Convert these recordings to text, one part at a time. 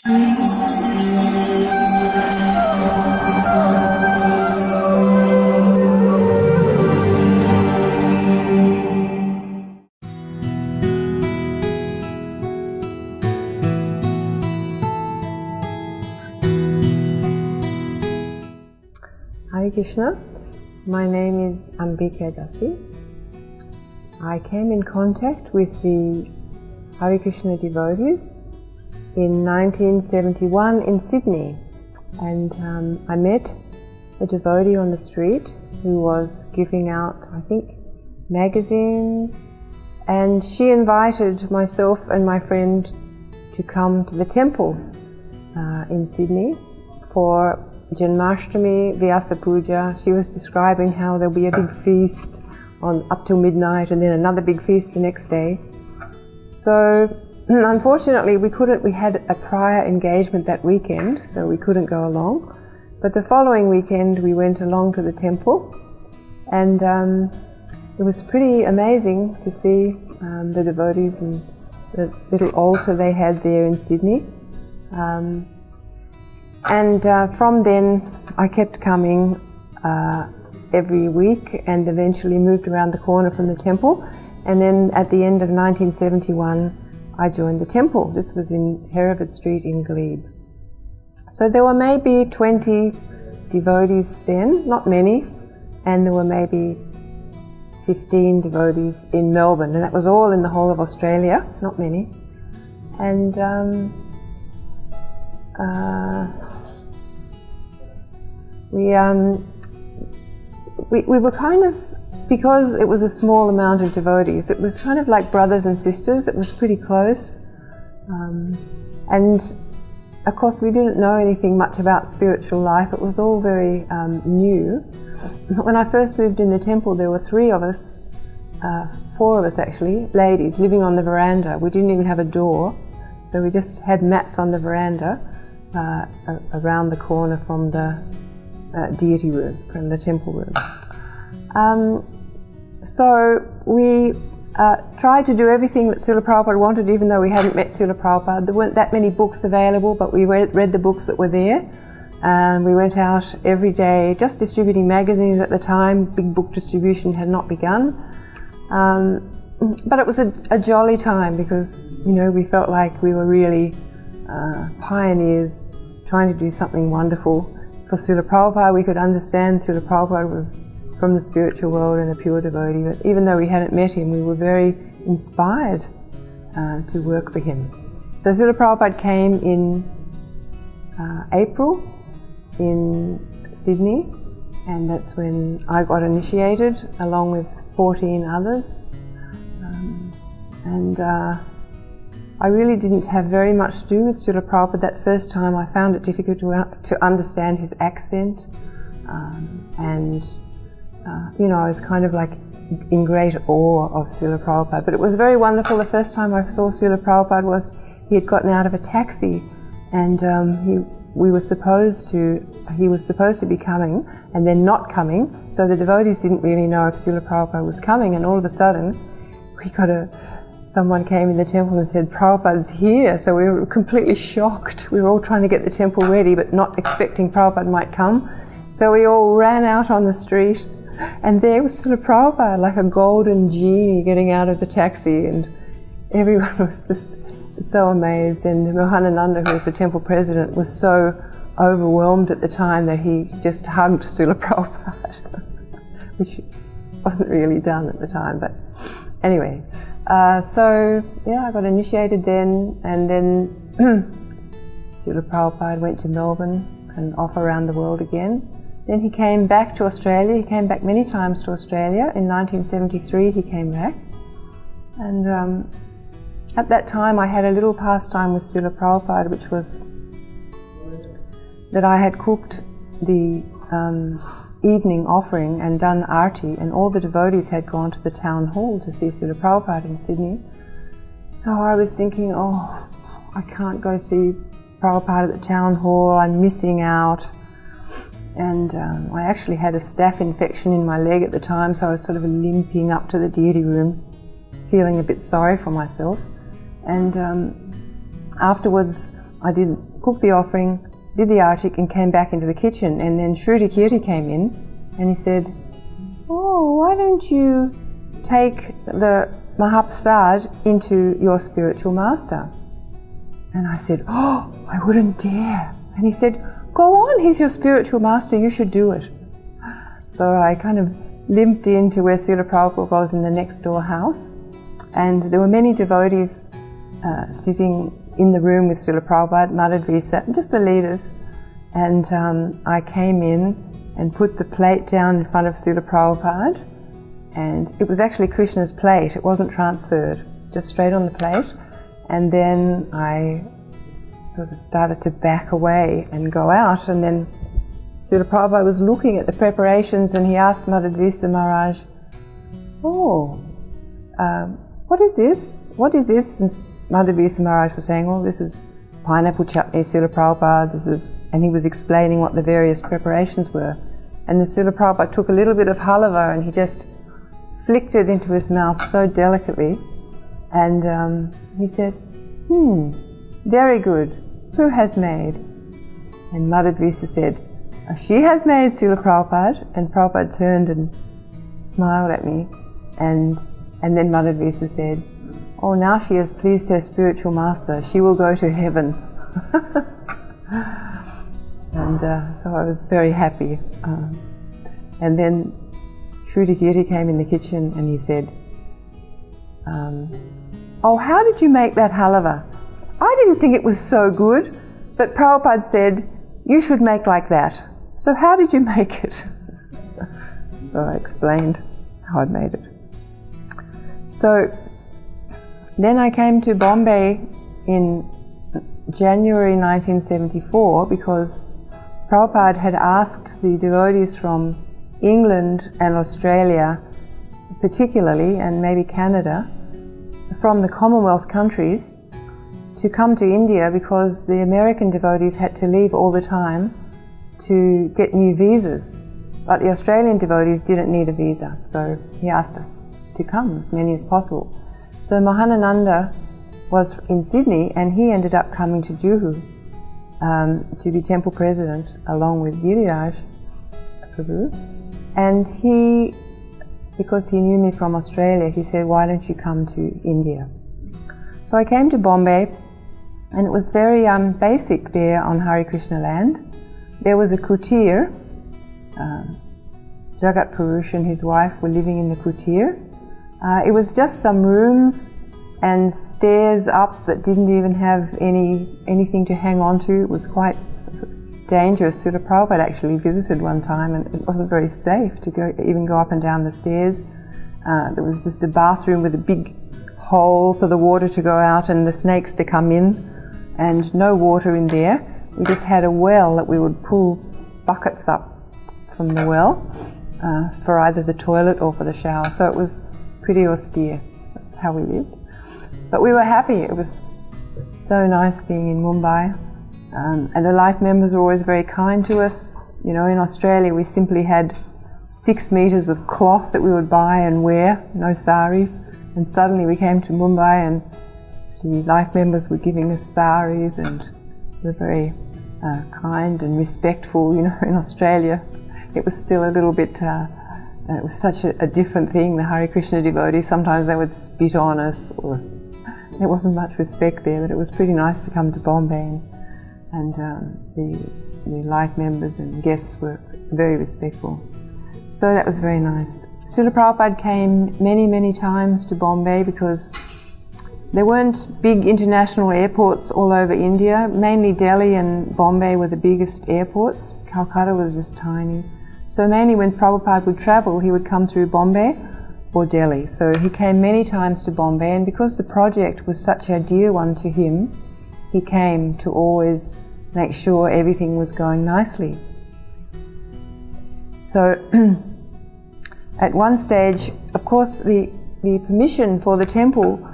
Hare Krishna, my name is Ambika Dasi. I came in contact with the Hare Krishna devotees in 1971 in Sydney, and I met a devotee on the street who was giving out, I think, magazines, and she invited myself and my friend to come to the temple in Sydney for Janmashtami, Vyasa Puja. She was describing how there'll be a big feast on up till midnight and then another big feast the next day. So unfortunately we had a prior engagement that weekend, so we couldn't go along. But the following weekend we went along to the temple, and it was pretty amazing to see the devotees and the little altar they had there in Sydney. And from then I kept coming every week and eventually moved around the corner from the temple. And then at the end of 1971 I joined the temple. This was in Hereford Street in Glebe. So there were maybe 20 devotees then, not many, and there were maybe 15 devotees in Melbourne, and that was all in the whole of Australia, not many. And we were kind of, because it was a small amount of devotees, it was kind of like brothers and sisters. It was pretty close, and of course we didn't know anything much about spiritual life. It was all very new. When I first moved in the temple, there were 3 of us, 4 of us actually, ladies living on the veranda. We didn't even have a door, so we just had mats on the veranda around the corner from the deity room, from the temple room. So we tried to do everything that Srila Prabhupada wanted, even though we hadn't met Srila Prabhupada. There weren't that many books available, but we read the books that were there. We went out every day just distributing magazines at the time. Big book distribution had not begun. But it was a jolly time because, you know, we felt like we were really pioneers trying to do something wonderful for Srila Prabhupada. We could understand Srila Prabhupada was from the spiritual world and a pure devotee, but even though we hadn't met him, we were very inspired to work for him. So Srila Prabhupada came in April in Sydney, and that's when I got initiated along with 14 others. I really didn't have very much to do with Srila Prabhupada that first time. I found it difficult to understand his accent, you know, I was kind of like in great awe of Srila Prabhupada. But it was very wonderful. The first time I saw Srila Prabhupada was he had gotten out of a taxi, and he was supposed to be coming and then not coming. So the devotees didn't really know if Srila Prabhupada was coming, and all of a sudden someone came in the temple and said, "Prabhupada's here." So we were completely shocked. We were all trying to get the temple ready, but not expecting Prabhupada might come. So we all ran out on the street, and there was Srila Prabhupada, like a golden genie getting out of the taxi, and everyone was just so amazed. And Mohanananda, who was the temple president, was so overwhelmed at the time that he just hugged Srila Prabhupada, which wasn't really done at the time, but anyway. So yeah, I got initiated then, and then Srila Prabhupada went to Melbourne and off around the world again. Then he came back to Australia. He came back many times to Australia. In 1973 he came back, and at that time I had a little pastime with Srila Prabhupada, which was that I had cooked the evening offering and done arti, and all the devotees had gone to the town hall to see Srila Prabhupada in Sydney. So I was thinking, oh, I can't go see Prabhupada at the town hall, I'm missing out. And I actually had a staph infection in my leg at the time, so I was sort of limping up to the deity room, feeling a bit sorry for myself. And afterwards I cooked the offering, did the artik, and came back into the kitchen. And then Shruti Kirti came in, and he said, "Oh, why don't you take the Mahaprasad into your spiritual master?" And I said, "Oh, I wouldn't dare." And he said, "Go on, he's your spiritual master, you should do it." So I kind of limped into where Srila Prabhupada was in the next door house, and there were many devotees sitting in the room with Srila Prabhupada, Madhvisa, just the leaders. And I came in and put the plate down in front of Srila Prabhupada, and it was actually Krishna's plate, it wasn't transferred, just straight on the plate. And then I sort of started to back away and go out, and then Srila Prabhupada was looking at the preparations, and he asked Madhvisa Maharaj, "Oh, what is this? What is this?" And Madhvisa Maharaj was saying, "Oh, this is pineapple chutney, Srila Prabhupada, this is," and he was explaining what the various preparations were. And the Srila Prabhupada took a little bit of halava and he just flicked it into his mouth so delicately, and he said, "Very good. Who has made?" And Madhvisa said, "She has made, Srila Prabhupada." And Prabhupada turned and smiled at me, and then Madhvisa said, "Oh, now she has pleased her spiritual master. She will go to heaven." And so I was very happy. And then Shruti Kirti came in the kitchen and he said, "Oh, how did you make that halava? I didn't think it was so good, but Prabhupada said, you should make like that. So how did you make it?" So I explained how I'd made it. So then I came to Bombay in January 1974 because Prabhupada had asked the devotees from England and Australia particularly, and maybe Canada, from the Commonwealth countries, to come to India because the American devotees had to leave all the time to get new visas. But the Australian devotees didn't need a visa, so he asked us to come, as many as possible. So Mahanananda was in Sydney, and he ended up coming to Juhu to be temple president along with Giriraj Prabhu. And he, because he knew me from Australia, he said, "Why don't you come to India?" So I came to Bombay, and it was very basic there on Hare Krishna land. There was a kutir. Jagat Purush and his wife were living in the kutir. It was just some rooms and stairs up that didn't even have anything to hang on to. It was quite dangerous. Srila Prabhupada actually visited one time, and it wasn't very safe to even go up and down the stairs. There was just a bathroom with a big hole for the water to go out and the snakes to come in, and no water in there. We just had a well that we would pull buckets up from the well for either the toilet or for the shower. So it was pretty austere. That's how we lived. But we were happy. It was so nice being in Mumbai. And the life members were always very kind to us. You know, in Australia we simply had 6 meters of cloth that we would buy and wear, no saris. And suddenly we came to Mumbai and the life members were giving us saris, and they were very kind and respectful. You know, in Australia it was still a little bit, it was such a different thing, the Hare Krishna devotees. Sometimes they would spit on us, or there wasn't much respect there, but it was pretty nice to come to Bombay, and the life members and guests were very respectful. So that was very nice. Srila Prabhupada came many, many times to Bombay because there weren't big international airports all over India. Mainly Delhi and Bombay were the biggest airports. Calcutta was just tiny. So mainly when Prabhupada would travel, he would come through Bombay or Delhi. So he came many times to Bombay, and because the project was such a dear one to him, he came to always make sure everything was going nicely. So at one stage, of course, the permission for the temple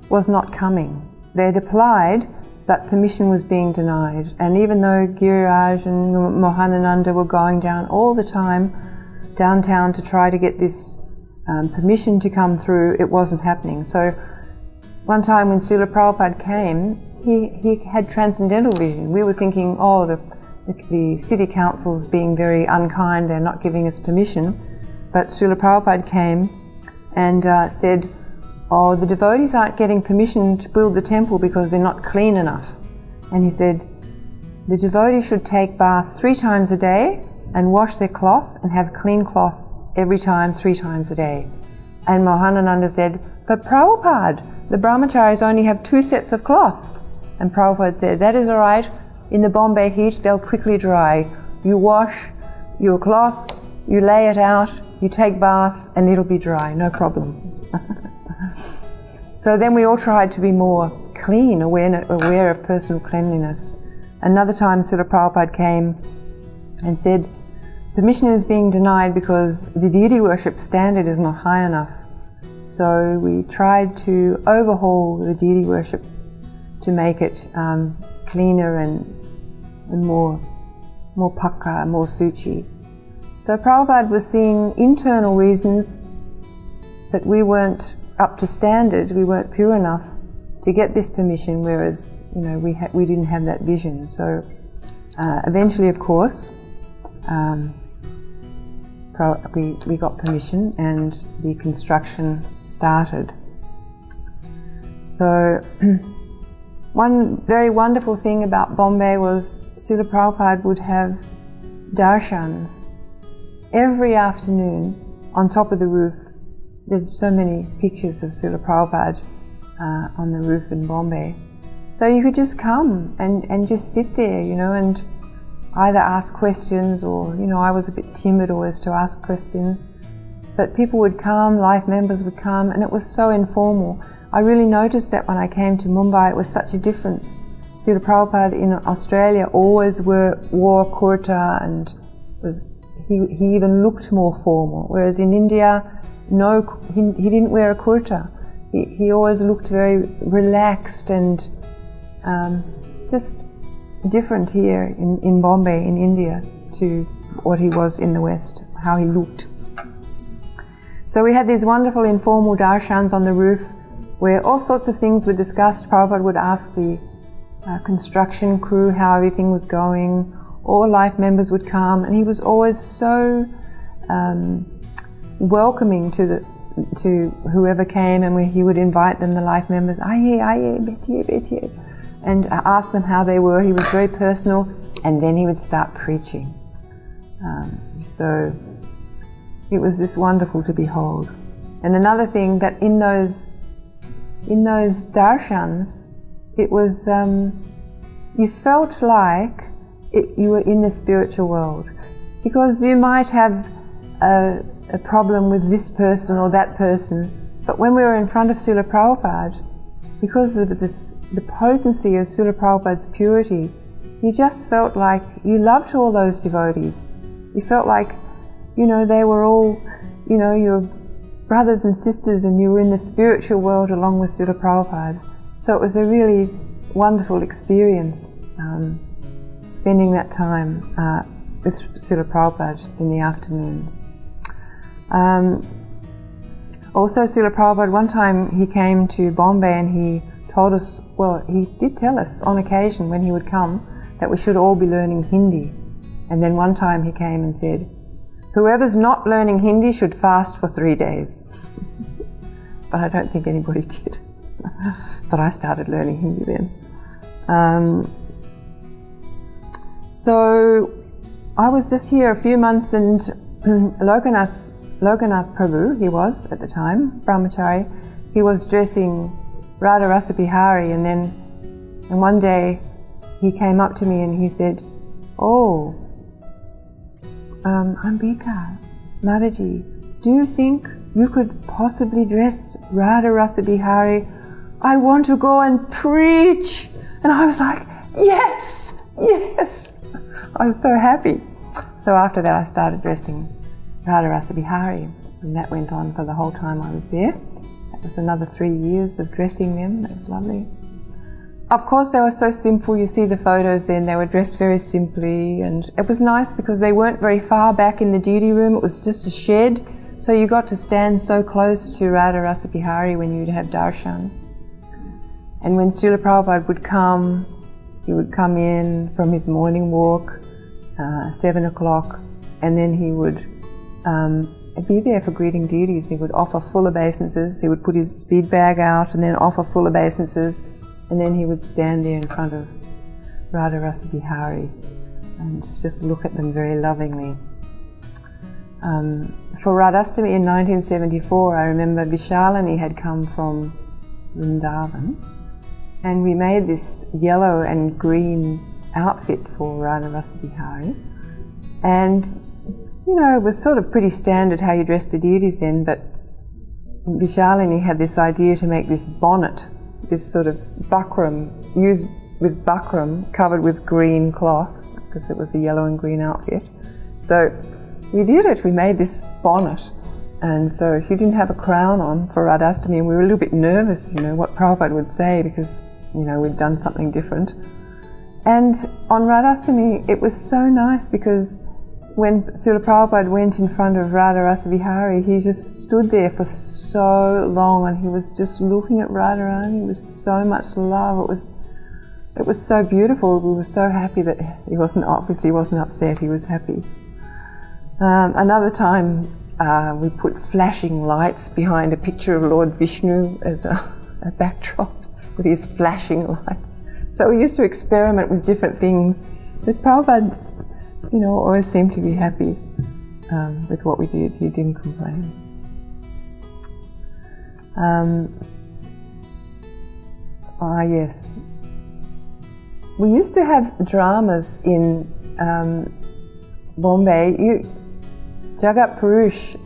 was not coming. They'd applied, but permission was being denied. And even though Giriraj and Mohanananda were going down all the time downtown to try to get this permission to come through, it wasn't happening. So one time when Srila Prabhupada came, he had transcendental vision. We were thinking, oh, the city council's being very unkind, they're not giving us permission. But Srila Prabhupada came and said, oh, the devotees aren't getting permission to build the temple because they're not clean enough. And he said, the devotees should take bath 3 times a day and wash their cloth and have clean cloth every time 3 times a day. And Mohanananda said, but Prabhupada, the brahmacharis only have 2 sets of cloth. And Prabhupada said, that is all right. In the Bombay heat, they'll quickly dry. You wash your cloth, you lay it out, you take bath, and it'll be dry, no problem. So then we all tried to be more clean, aware of personal cleanliness. Another time Srila Prabhupada came and said, permission is being denied because the deity worship standard is not high enough. So we tried to overhaul the deity worship to make it cleaner and more pakka, more suchi. So Prabhupada was seeing internal reasons that we weren't up to standard, we weren't pure enough to get this permission, whereas we didn't have that vision. So eventually, of course, we got permission and the construction started. So one very wonderful thing about Bombay was Srila Prabhupada would have darshans every afternoon on top of the roof. There's so many pictures of Srila Prabhupada on the roof in Bombay. So you could just come and just sit there, and either ask questions or, I was a bit timid always to ask questions. But people would come, life members would come, and it was so informal. I really noticed that when I came to Mumbai, it was such a difference. Srila Prabhupada in Australia always wore kurta and he even looked more formal, whereas in India, no, he didn't wear a kurta. He always looked very relaxed and just different here in Bombay, in India, to what he was in the West, how he looked. So we had these wonderful informal darshans on the roof where all sorts of things were discussed. Prabhupada would ask the construction crew how everything was going. All life members would come, and he was always so welcoming to whoever came, and he would invite them, the life members, aye, betiye, betiye, and ask them how they were. He was very personal, and then he would start preaching. So it was just wonderful to behold. And another thing, that in those darshans, it was you felt like you were in the spiritual world, because you might have a problem with this person or that person, but when we were in front of Srila Prabhupada, because of the potency of Srila Prabhupada's purity, you just felt like you loved all those devotees. You felt like, they were all, your brothers and sisters, and you were in the spiritual world along with Srila Prabhupada. So it was a really wonderful experience, spending that time with Srila Prabhupada in the afternoons. Also, Srila Prabhupada, one time he came to Bombay and he told us, he did tell us on occasion when he would come that we should all be learning Hindi. And then one time he came and said, whoever's not learning Hindi should fast for 3 days. But I don't think anybody did. But I started learning Hindi then. So I was just here a few months, and Lokanath Prabhu, he was at the time, brahmachari, he was dressing Radha Rasa Bihari, and one day he came up to me and he said, oh, Ambika, Mataji, do you think you could possibly dress Radha Rasa Bihari? I want to go and preach. And I was like, yes, yes. I was so happy. So after that I started dressing Radha Rasa Bihari, and that went on for the whole time I was there. That was another 3 years of dressing them. That was lovely. Of course, they were so simple. You see the photos then, they were dressed very simply, and it was nice because they weren't very far back in the duty room. It was just a shed, so you got to stand so close to Radha Rasa Bihari when you'd have darshan. And when Srila Prabhupada would come, he would come in from his morning walk, 7 o'clock, and then he would be there for greeting deities. He would offer full obeisances, he would put his bead bag out and then offer full obeisances, and then he would stand there in front of Radha Rasa Bihari and just look at them very lovingly. For Radhastami in 1974, I remember Vishalini had come from Vrindavan, and we made this yellow and green outfit for Radha Rasa Bihari. And, you know, it was sort of pretty standard how you dress the deities then, but Vishalini had this idea to make this bonnet, this sort of buckram, used with buckram, covered with green cloth, because it was a yellow and green outfit. So we did it, we made this bonnet. And so she didn't have a crown on for Radhastami, and we were a little bit nervous, you know, what Prabhupada would say, because, you know, we'd done something different. And on Radhastami, it was so nice because when Srila Prabhupada went in front of Radha Rasa Bihari, he just stood there for so long and he was just looking at Radharani with so much love. It was so beautiful. We were so happy that he obviously wasn't upset, he was happy. Another time we put flashing lights behind a picture of Lord Vishnu as a backdrop with his flashing lights. So we used to experiment with different things. But Prabhupada, you know, always seemed to be happy with what we did. He didn't complain. Yes. We used to have dramas in Bombay. Jagat Purush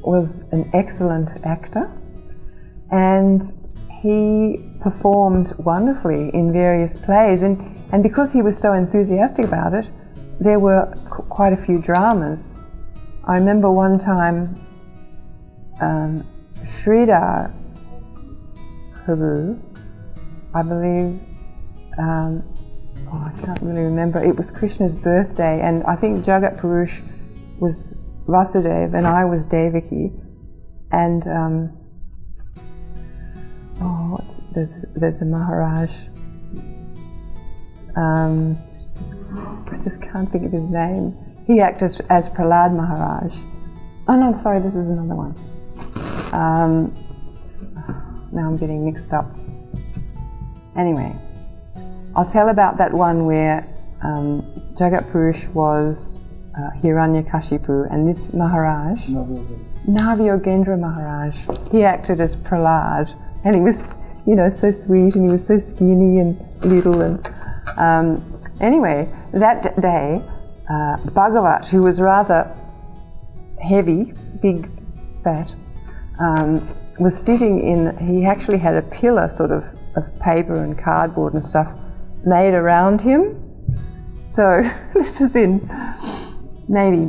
was an excellent actor, and he performed wonderfully in various plays, and because he was so enthusiastic about it, there were quite a few dramas. I remember one time Sridhar Prabhu, I believe, I can't really remember, it was Krishna's birthday, and I think Jagat Purush was Vasudeva and I was Devaki, and there's a Maharaj, I just can't think of his name. He acted as Prahlad Maharaj. Oh no, sorry, this is another one. Now I'm getting mixed up. Anyway, I'll tell about that one where Jagat Purush was Hiranyakashipu, and this Maharaj, Navyogendra Maharaj, he acted as Prahlad, and he was, you know, so sweet, and he was so skinny and little, and anyway, that day, Bhagavat, who was rather heavy, big, fat, was sitting he actually had a pillar sort of paper and cardboard and stuff made around him. So this is in maybe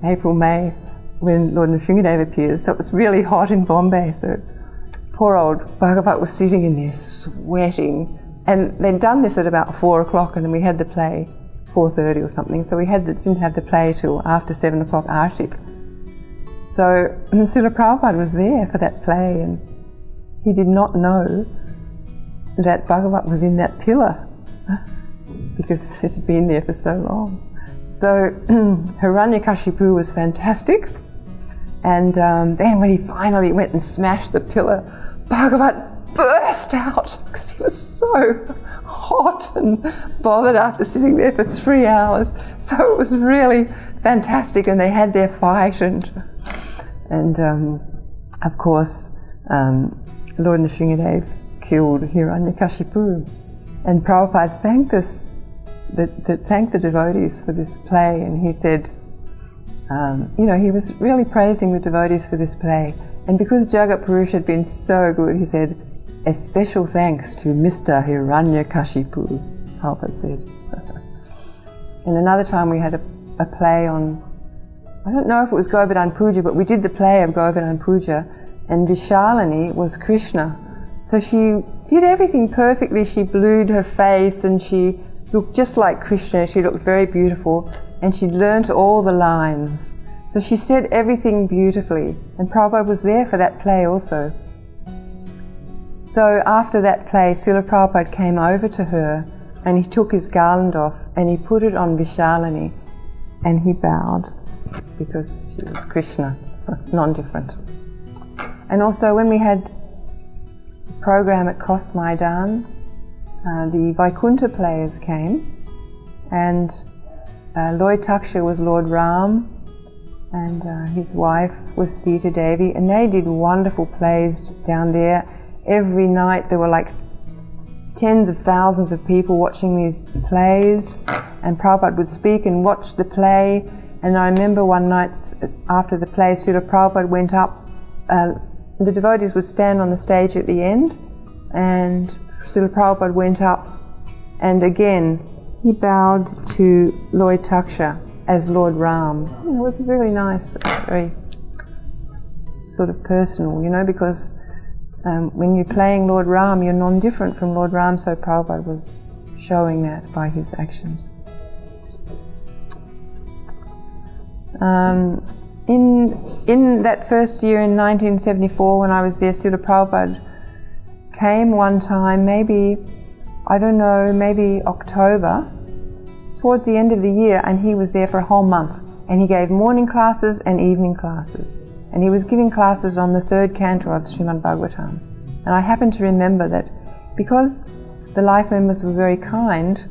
April, May, when Lord Nrsimhadev appears. So it was really hot in Bombay, so poor old Bhagavat was sitting in there sweating. And they'd done this at about 4 o'clock, and then we had the play 4:30 or something. So we didn't have the play till after 7 o'clock Artik. So Srila Prabhupada was there for that play, and he did not know that Bhagavat was in that pillar because it had been there for so long. So Hiranyakashipu was fantastic, and then when he finally went and smashed the pillar, Bhagavat burst out because he was so hot and bothered after sitting there for 3 hours. So it was really fantastic, and they had their fight, and of course Lord Nrsimhadev killed Hiranyakashipu, and Prabhupada thanked us, thanked the devotees for this play, and he said, you know, he was really praising the devotees for this play, and because Jagat Purush had been so good, he said, a special thanks to Mr. Hiranyakashipu, Prabhupada said. And another time we had a play on, I don't know if it was Govardhan Puja, but we did the play of Govardhan Puja, and Vishalini was Krishna. So she did everything perfectly. She blued her face and she looked just like Krishna. She looked very beautiful, and she'd learnt all the lines. So she said everything beautifully, and Prabhupada was there for that play also. So after that play, Srila Prabhupada came over to her and he took his garland off and he put it on Vishalini and he bowed because she was Krishna, non-different. And also when we had a program at Cross Maidan, the Vaikuntha players came and Lloyd Taksha was Lord Ram and his wife was Sita Devi, and they did wonderful plays down there. Every night there were like tens of thousands of people watching these plays, and Prabhupada would speak and watch the play. And I remember one night after the play, Srila Prabhupada went up, the devotees would stand on the stage at the end, and Srila Prabhupada went up and again he bowed to Lloyd Taksha as Lord Ram. It was really nice, it was very sort of personal, because when you're playing Lord Ram, you're non-different from Lord Ram, so Prabhupada was showing that by his actions. In that first year in 1974 when I was there, Srila Prabhupada came one time, maybe October, towards the end of the year, and he was there for a whole month. And he gave morning classes and evening classes. And he was giving classes on the third canto of Srimad Bhagavatam. And I happen to remember that because the life members were very kind,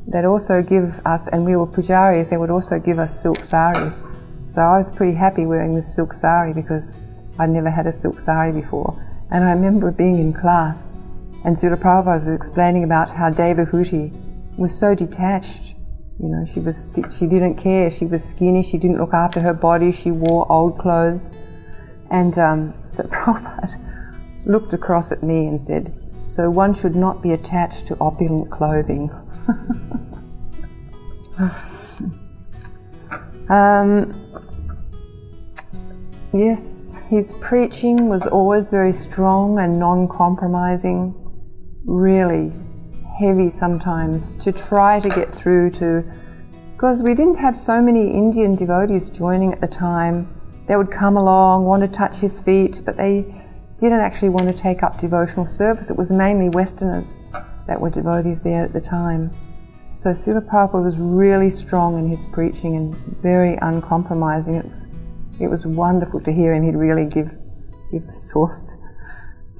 they'd also give us, and we were pujaris, they would also give us silk saris. So I was pretty happy wearing this silk sari because I'd never had a silk sari before. And I remember being in class and Srila Prabhupada was explaining about how Devahuti was so detached. She didn't care, she was skinny, she didn't look after her body, she wore old clothes. And so Prabhupada looked across at me and said, "So one should not be attached to opulent clothing." Yes, his preaching was always very strong and non-compromising, really heavy sometimes to try to get through to, because we didn't have so many Indian devotees joining at the time. They would come along, want to touch his feet, but they didn't actually want to take up devotional service. It was mainly Westerners that were devotees there at the time. So Srila Prabhupada was really strong in his preaching and very uncompromising. It was wonderful to hear him. He'd really give the source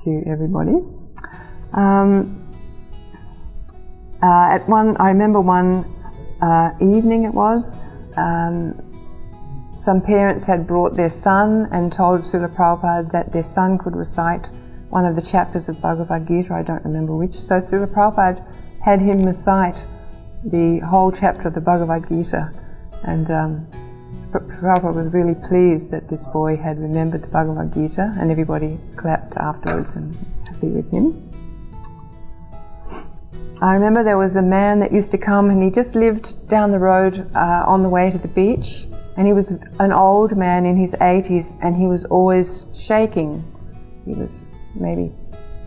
to everybody. I remember one evening it was, some parents had brought their son and told Srila Prabhupada that their son could recite one of the chapters of Bhagavad Gita, I don't remember which. So Srila Prabhupada had him recite the whole chapter of the Bhagavad Gita, and Prabhupada was really pleased that this boy had remembered the Bhagavad Gita, and everybody clapped afterwards and was happy with him. I remember there was a man that used to come, and he just lived down the road on the way to the beach, and he was an old man in his 80s, and he was always shaking. He was maybe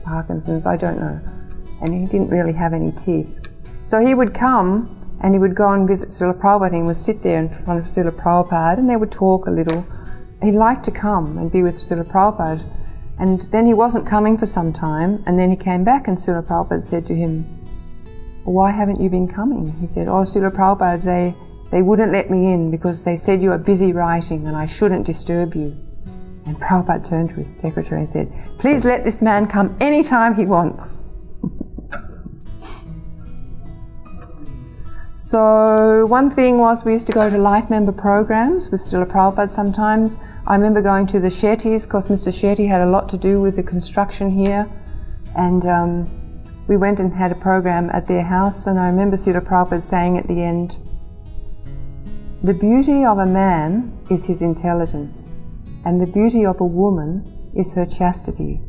Parkinson's, I don't know, and he didn't really have any teeth. So he would come and he would go and visit Srila Prabhupada, and he would sit there in front of Srila Prabhupada and they would talk a little. He liked to come and be with Srila Prabhupada, and then he wasn't coming for some time, and then he came back and Srila Prabhupada said to him, "Why haven't you been coming?" He said, "Oh, Srila Prabhupada, they wouldn't let me in because they said you are busy writing and I shouldn't disturb you." And Prabhupada turned to his secretary and said, "Please let this man come anytime he wants." So one thing was we used to go to life member programs with Srila Prabhupada sometimes. I remember going to the Shetties because Mr. Shetty had a lot to do with the construction here, and we went and had a program at their house, and I remember Srila Prabhupada saying at the end, "The beauty of a man is his intelligence, and the beauty of a woman is her chastity."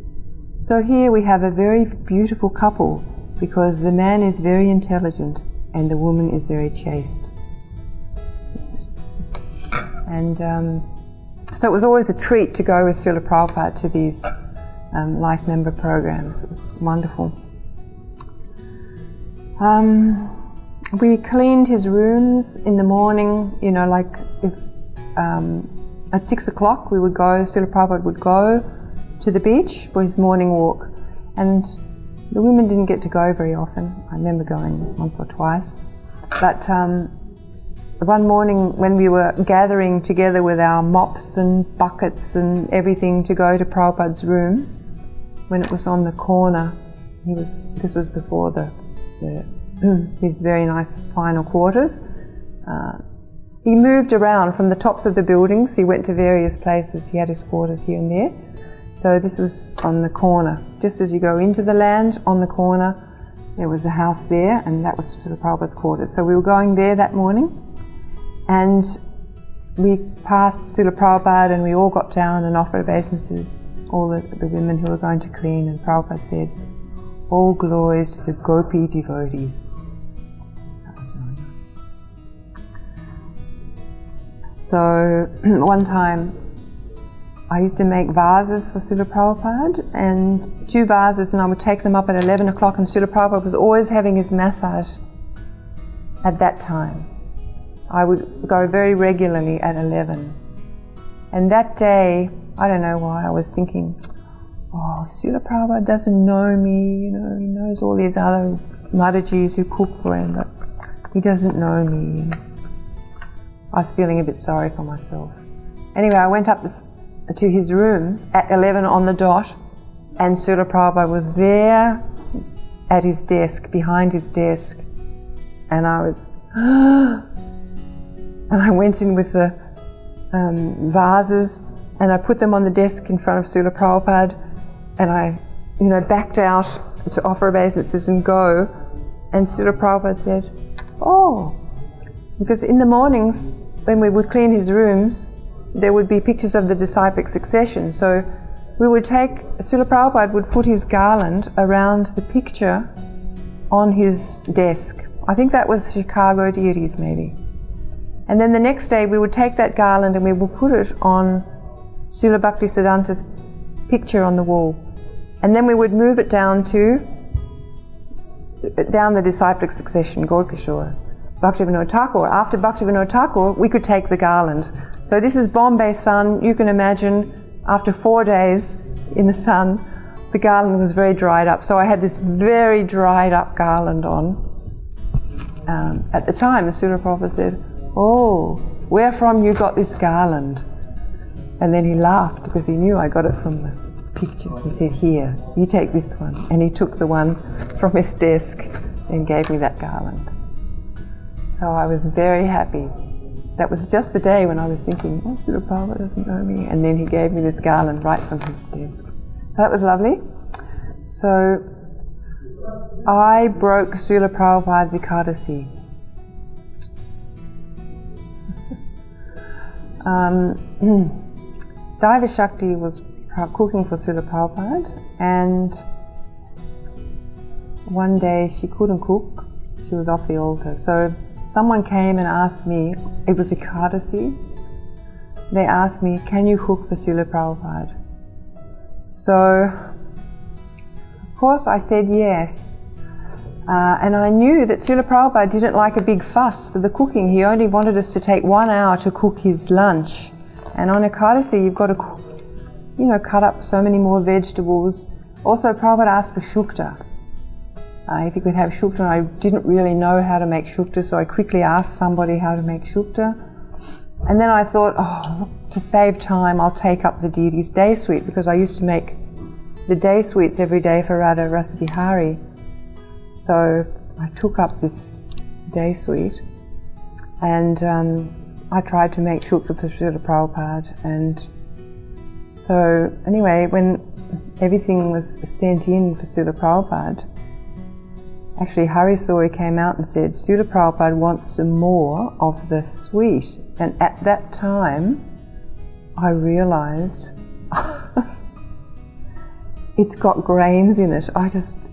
So here we have a very beautiful couple because the man is very intelligent and the woman is very chaste. And so it was always a treat to go with Srila Prabhupada to these life member programs. It was wonderful. We cleaned his rooms in the morning, like if at 6 o'clock we would go, Srila Prabhupada would go to the beach for his morning walk. And the women didn't get to go very often. I remember going once or twice. But one morning when we were gathering together with our mops and buckets and everything to go to Prabhupada's rooms, when it was on the corner, this was before his very nice final quarters. He moved around from the tops of the buildings. He went to various places. He had his quarters here and there. So this was on the corner. Just as you go into the land, on the corner, there was a house there, and that was Srila Prabhupada's quarters. So we were going there that morning, and we passed Srila Prabhupada, and we all got down and offered obeisances, all the women who were going to clean, and Prabhupada said, "All glories to the Gopi devotees." That was really nice. So one time I used to make vases for Srila Prabhupada, and 2 vases, and I would take them up at 11 o'clock, and Srila Prabhupada was always having his massage at that time. I would go very regularly at 11. And that day, I don't know why, I was thinking, oh, Srila Prabhupada doesn't know me, he knows all these other Madhajis who cook for him, but he doesn't know me. And I was feeling a bit sorry for myself. Anyway, I went up to his rooms at 11 on the dot, and Srila Prabhupada was there at his desk, behind his desk, and I was, and I went in with the vases, and I put them on the desk in front of Srila Prabhupada, and I, backed out to offer obeisances and go, and Srila Prabhupada said, "Oh," because in the mornings when we would clean his rooms, there would be pictures of the disciplic succession. So we would Srila Prabhupada would put his garland around the picture on his desk. I think that was Chicago deities maybe. And then the next day we would take that garland and we would put it on Srila Bhaktisiddhanta's picture on the wall. And then we would move it down the disciplic succession, Gaur-Kishore, Bhaktivedanta Thakur. After Bhaktivedanta Thakur, we could take the garland. So this is Bombay sun. You can imagine after 4 days in the sun, the garland was very dried up. So I had this very dried up garland on. At the time, the Srila Prabhupada said, "Oh, where from you got this garland?" And then he laughed because he knew I got it from the picture. He said, "Here, you take this one." And he took the one from his desk and gave me that garland. So I was very happy. That was just the day when I was thinking, oh, Srila Prabhupada doesn't know me. And then he gave me this garland right from his desk. So that was lovely. So I broke Srila Prabhupada's Ekadasi. Daiva Shakti was cooking for Srila Prabhupada, and one day she couldn't cook. She was off the altar. So someone came and asked me, it was Ekadasi, they asked me, "Can you cook for Srila Prabhupada?" So, of course I said yes. And I knew that Srila Prabhupada didn't like a big fuss for the cooking. He only wanted us to take 1 hour to cook his lunch. And on Ekadasi you've got to, cut up so many more vegetables. Also Prabhupada asked for shukta. If you could have shukta, I didn't really know how to make shukta, so I quickly asked somebody how to make shukta. And then I thought, to save time, I'll take up the deity's day sweet, because I used to make the day sweets every day for Radha Rasabihari. So I took up this day sweet, and I tried to make shukta for Srila Prabhupada. And so anyway, when everything was sent in for Srila Prabhupada, actually Hari Sori came out and said, Srila Prabhupada wants some more of the sweet. And at that time, I realized it's got grains in it. I just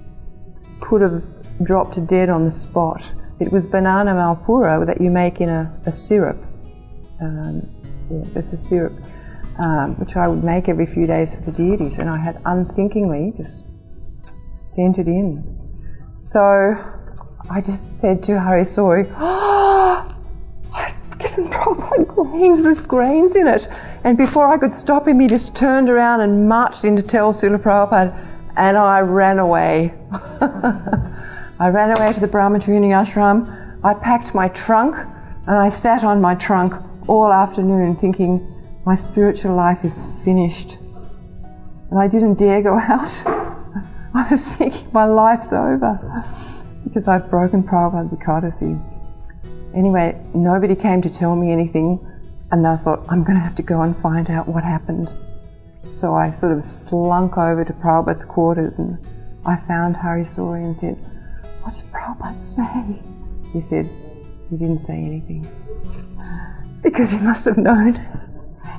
could have dropped dead on the spot. It was banana malpura that you make in a syrup. It's a syrup which I would make every few days for the deities, and I had unthinkingly just sent it in. So I just said to Hari Sori, I've given Prabhupada grains, there's grains in it. And before I could stop him, he just turned around and marched in to tell Srila Prabhupada. And I ran away. I ran away to the Brahmachari ashram. I packed my trunk and I sat on my trunk all afternoon thinking my spiritual life is finished. And I didn't dare go out. I was thinking my life's over because I've broken Prabhupada's Ekadasi. Anyway, nobody came to tell me anything, and I thought, I'm going to have to go and find out what happened. So I sort of slunk over to Prabhupada's quarters and I found Hari Sori and said, what did Prabhupada say? He said, he didn't say anything. Because he must have known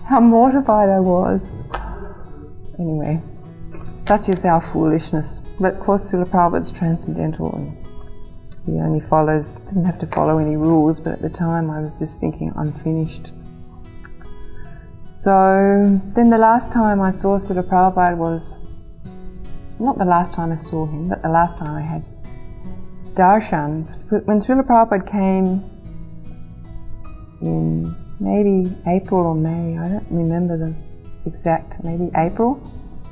how mortified I was. Anyway, such is our foolishness. But of course, Srila Prabhupada's transcendental and he only doesn't have to follow any rules, but at the time I was just thinking, I'm finished. So then the last time I saw Srila Prabhupada was, not the last time I saw him, but the last time I had Darshans. When Srila Prabhupada came in maybe April or May, I don't remember the exact, maybe April,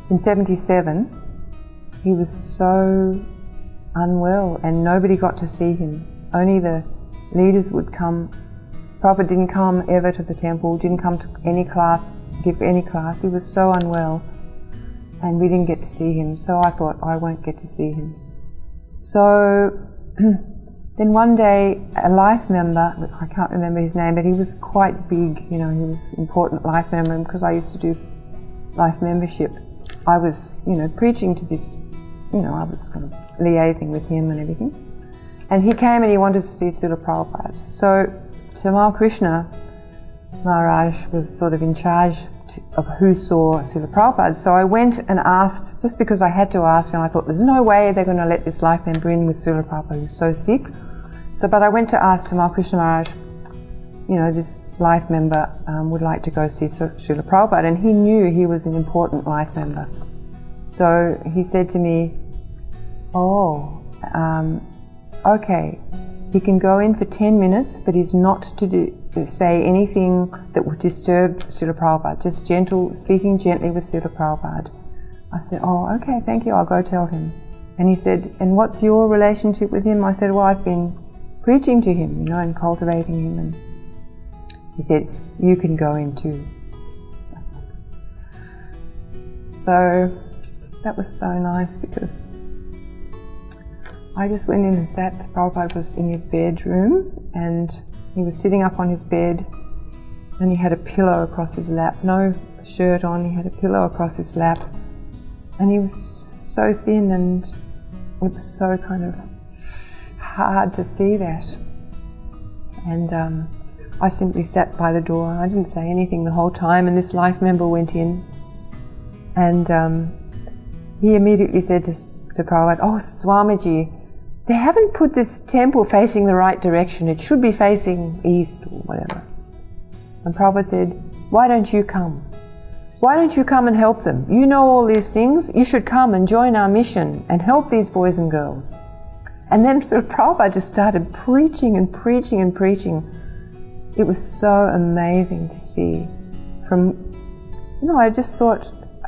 in 77, he was so unwell and nobody got to see him. Only the leaders would come. Prabhupada didn't come ever to the temple, didn't come to any class, give any class. He was so unwell and we didn't get to see him. So I thought, I won't get to see him. So then one day a life member, I can't remember his name, but he was quite big, he was an important life member because I used to do life membership. I was, preaching to this, I was kind of liaising with him and everything. And he came and he wanted to see Srila Prabhupada. So Tamal Krishna Maharaj was sort of in charge of who saw Srila Prabhupada. So I went and asked, just because I had to ask, and I thought there's no way they're going to let this life member in with Srila Prabhupada who's so sick. But I went to ask Tamal Krishna Maharaj, this life member would like to go see Srila Prabhupada, and he knew he was an important life member. So he said to me, okay, he can go in for 10 minutes, but he's not to say anything that would disturb Srila Prabhupada, just speaking gently with Srila Prabhupada. I said, okay, thank you, I'll go tell him. And he said, and what's your relationship with him? I said, well, I've been preaching to him, and cultivating him. And he said, you can go in too. So that was so nice because I just went in and sat. Prabhupada was in his bedroom and he was sitting up on his bed and he had a pillow across his lap, no shirt on, he had a pillow across his lap, and he was so thin and it was so kind of hard to see that. And I simply sat by the door. I didn't say anything the whole time, and this life member went in and he immediately said to Prabhupada, Swamiji, they haven't put this temple facing the right direction. It should be facing east or whatever. And Prabhupada said, why don't you come? Why don't you come and help them? You know all these things. You should come and join our mission and help these boys and girls. And then Prabhupada just started preaching and preaching and preaching. It was so amazing to see.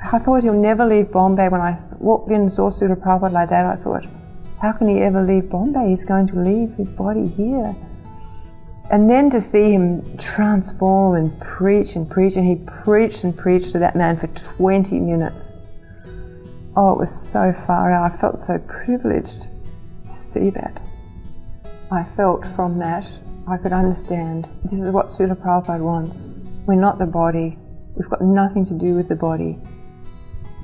I thought he'll never leave Bombay. When I walked in and saw Srila Prabhupada like that, I thought, how can he ever leave Bombay? He's going to leave his body here. And then to see him transform and preach, and he preached and preached to that man for 20 minutes. Oh, it was so far out. I felt so privileged to see that. I felt from that, I could understand, this is what Srila Prabhupada wants. We're not the body. We've got nothing to do with the body.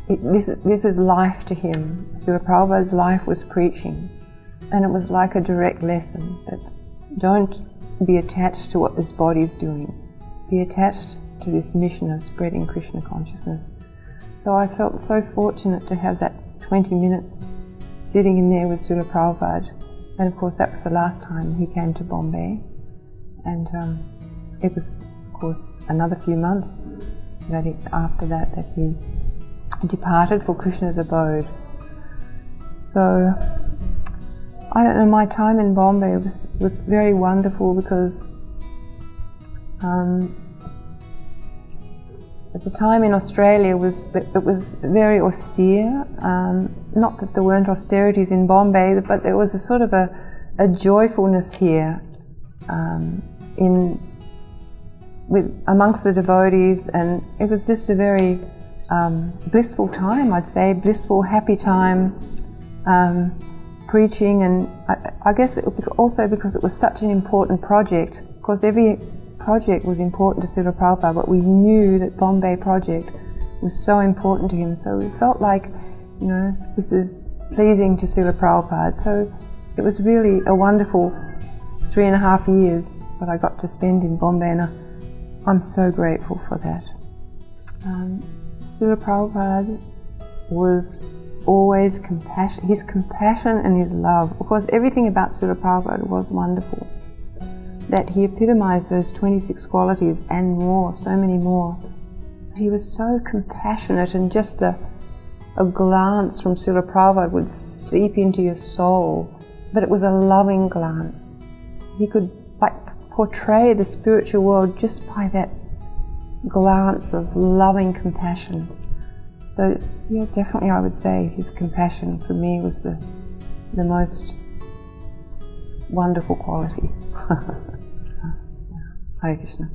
This is life to him. Srila Prabhupada's life was preaching, and it was like a direct lesson that don't be attached to what this body is doing. Be attached to this mission of spreading Krishna consciousness. So I felt so fortunate to have that 20 minutes sitting in there with Srila Prabhupada. And of course that was the last time he came to Bombay. And it was, of course, another few months after that he departed for Krishna's abode. So I don't know, my time in Bombay was very wonderful because at the time in Australia it was very austere. Not that there weren't austerities in Bombay, but there was a sort of a joyfulness here amongst the devotees, and it was just a very blissful time, I'd say, blissful, happy time, preaching, and I guess also because it was such an important project. Of course, every project was important to Srila Prabhupada, but we knew that Bombay project was so important to him, so we felt like, you know, this is pleasing to Srila Prabhupada. So it was really a wonderful 3.5 years that I got to spend in Bombay, and I'm so grateful for that. Srila Prabhupada was always compassion. His compassion and his love. Of course, everything about Srila Prabhupada was wonderful. That he epitomized those 26 qualities and more, so many more. He was so compassionate, and just a glance from Srila Prabhupada would seep into your soul. But it was a loving glance. He could portray the spiritual world just by that glance of loving compassion. So yeah, definitely I would say his compassion for me was the most wonderful quality. Hare Krishna.